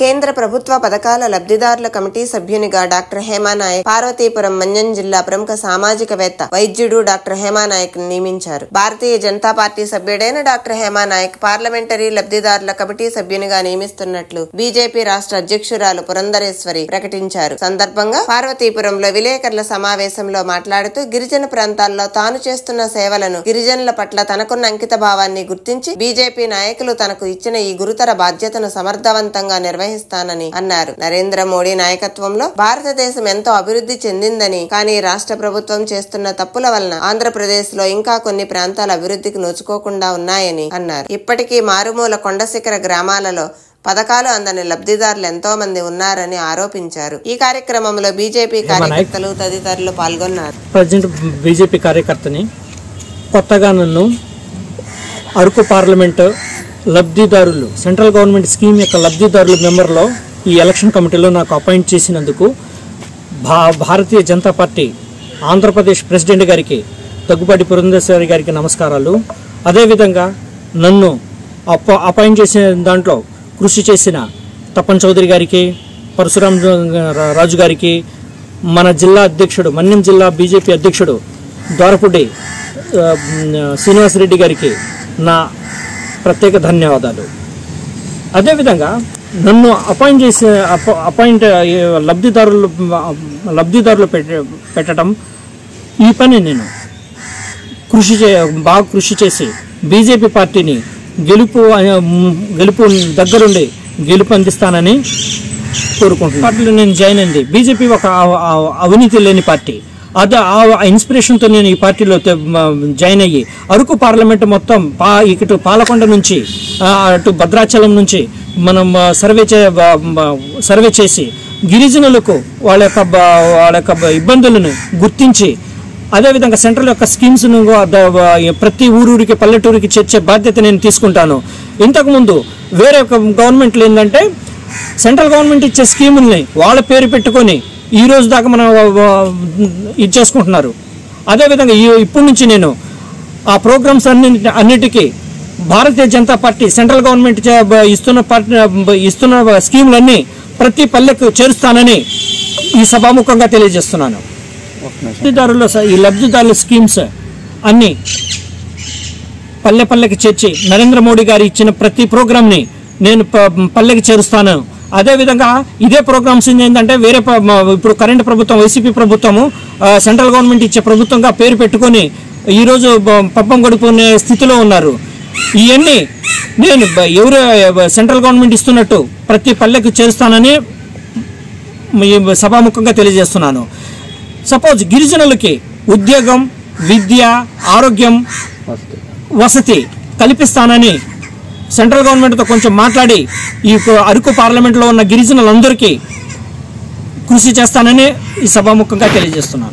కేంద్ర ప్రభుత్వ పథకాల లబ్ధిదారుల కమిటీ సభ్యునిగా డాక్టర్ హేమా నాయక్ పార్వతీపురం మన్యం జిల్లా ప్రముఖ సామాజికవేత్త వైద్యుడు డాక్టర్ హేమా నాయక్ నియమించారు. భారతీయ జనతా పార్టీ సభ్యుడైన డాక్టర్ హేమా నాయక్ పార్లమెంటరీ లబ్ధిదారుల కమిటీ సభ్యునిగా నియమిస్తున్నట్లు బీజేపీ రాష్ట్ర అధ్యక్షురాలు పురంధరేశ్వరి ప్రకటించారు. సందర్భంగా పార్వతీపురంలో విలేకరుల సమావేశంలో మాట్లాడుతూ గిరిజన ప్రాంతాల్లో తాను చేస్తున్న సేవలను, గిరిజనుల పట్ల తనకున్న అంకిత భావాన్ని గుర్తించి బీజేపీ నాయకులు తనకు ఇచ్చిన ఈ గురుతర బాధ్యతను సమర్థవంతంగా నిర్వహిస్తానని అన్నారు. నరేంద్ర మోడీ నాయకత్వంలో భారతదేశం ఎంతో అభివృద్ధి చెందిందని, కానీ రాష్ట్ర ప్రభుత్వం చేస్తున్న తప్పుల వలన ఆంధ్రప్రదేశ్ లో ఇంకా కొన్ని ప్రాంతాల అభివృద్ధికి నోచుకోకుండా ఉన్నాయని అన్నారు. ఇప్పటికీ మారుమూల కొండశిఖర గ్రామాలలో పథకాలు అందని లబ్ధిదారులు ఎంతో మంది ఉన్నారని ఆరోపించారు. ఈ కార్యక్రమంలో బీజేపీ కార్యకర్తలు తదితరులు పాల్గొన్నారు. ప్రజెంట్ బీజేపీ కార్యకర్తని కొత్తగా నన్ను అరకు పార్లమెంట్ లబ్ధిదారులు సెంట్రల్ గవర్నమెంట్ స్కీమ్ యొక్క లబ్ధిదారుల మెంబర్లో ఈ ఎలక్షన్ కమిటీలో నాకు అపాయింట్ చేసినందుకు భారతీయ జనతా పార్టీ ఆంధ్రప్రదేశ్ ప్రెసిడెంట్ గారికి దగ్గుబాటి పురంధేశ్వరి గారికి నమస్కారాలు. అదేవిధంగా నన్ను అపాయింట్ చేసిన దాంట్లో కృషి చేసిన తపన్ చౌదరి గారికి, పరశురాం రాజు గారికి, మన జిల్లా అధ్యక్షుడు మన్యం జిల్లా బీజేపీ అధ్యక్షుడు ద్వారపుడి శ్రీనివాసరెడ్డి గారికి నా ప్రత్యేక ధన్యవాదాలు. అదేవిధంగా నన్ను అపాయింట్ లబ్ధిదారులు పెట్టడం, ఈ పని నేను బాగా కృషి చేసి బీజేపీ పార్టీని గెలుపు దగ్గరుండి గెలుపు అందిస్తానని కోరుకుంటున్నాను. పార్టీలో నేను జాయిన్ అయింది. బీజేపీ ఒక అవినీతి లేని పార్టీ. అదే ఆ ఇన్స్పిరేషన్తో నేను ఈ పార్టీలో జాయిన్ అయ్యి అరకు పార్లమెంట్ మొత్తం ఇటు పాలకొండ నుంచి అటు భద్రాచలం నుంచి మనం సర్వే చేసి గిరిజనులకు వాళ్ళ యొక్క ఇబ్బందులను గుర్తించి, అదేవిధంగా సెంట్రల్ యొక్క స్కీమ్స్ను ప్రతి ఊరూరికి పల్లెటూరికి చేర్చే బాధ్యత నేను తీసుకుంటాను. ఇంతకుముందు వేరే గవర్నమెంట్లు ఏంటంటే సెంట్రల్ గవర్నమెంట్ ఇచ్చే స్కీముల్ని వాళ్ళ పేరు పెట్టుకొని ఈ రోజు దాకా మనం ఇది చేసుకుంటున్నారు. అదేవిధంగా ఇప్పటి నుంచి నేను ఆ ప్రోగ్రామ్స్ అన్నిటికీ భారతీయ జనతా పార్టీ సెంట్రల్ గవర్నమెంట్ ఇస్తున్న స్కీములన్నీ ప్రతి పల్లెకు చేరుస్తానని ఈ సభాముఖంగా తెలియజేస్తున్నాను. ఈ లబ్ధిదారుల స్కీమ్స్ అన్ని పల్లెకి చేర్చి నరేంద్ర మోడీ గారు ఇచ్చిన ప్రతి ప్రోగ్రామ్ని నేను పల్లెకి చేరుస్తాను. అదేవిధంగా ఇదే ప్రోగ్రామ్స్ ఏంటంటే వేరే ఇప్పుడు కరెంట్ ప్రభుత్వం వైసీపీ ప్రభుత్వము సెంట్రల్ గవర్నమెంట్ ఇచ్చే ప్రభుత్వంగా పేరు పెట్టుకొని ఈరోజు పబ్బం గడుపుకునే స్థితిలో ఉన్నారు. ఇవన్నీ నేను ఎవరు సెంట్రల్ గవర్నమెంట్ ఇస్తున్నట్టు ప్రతి పల్లెకి చేరుస్తానని సభాముఖంగా తెలియజేస్తున్నాను. సపోజ్ గిరిజనులకి ఉద్యోగం, విద్య, ఆరోగ్యం, వసతి కల్పిస్తానని సెంట్రల్ గవర్నమెంట్తో కొంచెం మాట్లాడి ఈ అరకు పార్లమెంట్లో ఉన్న గిరిజనులందరికీ కృషి చేస్తానని ఈ సభాముఖంగా తెలియజేస్తున్నాను.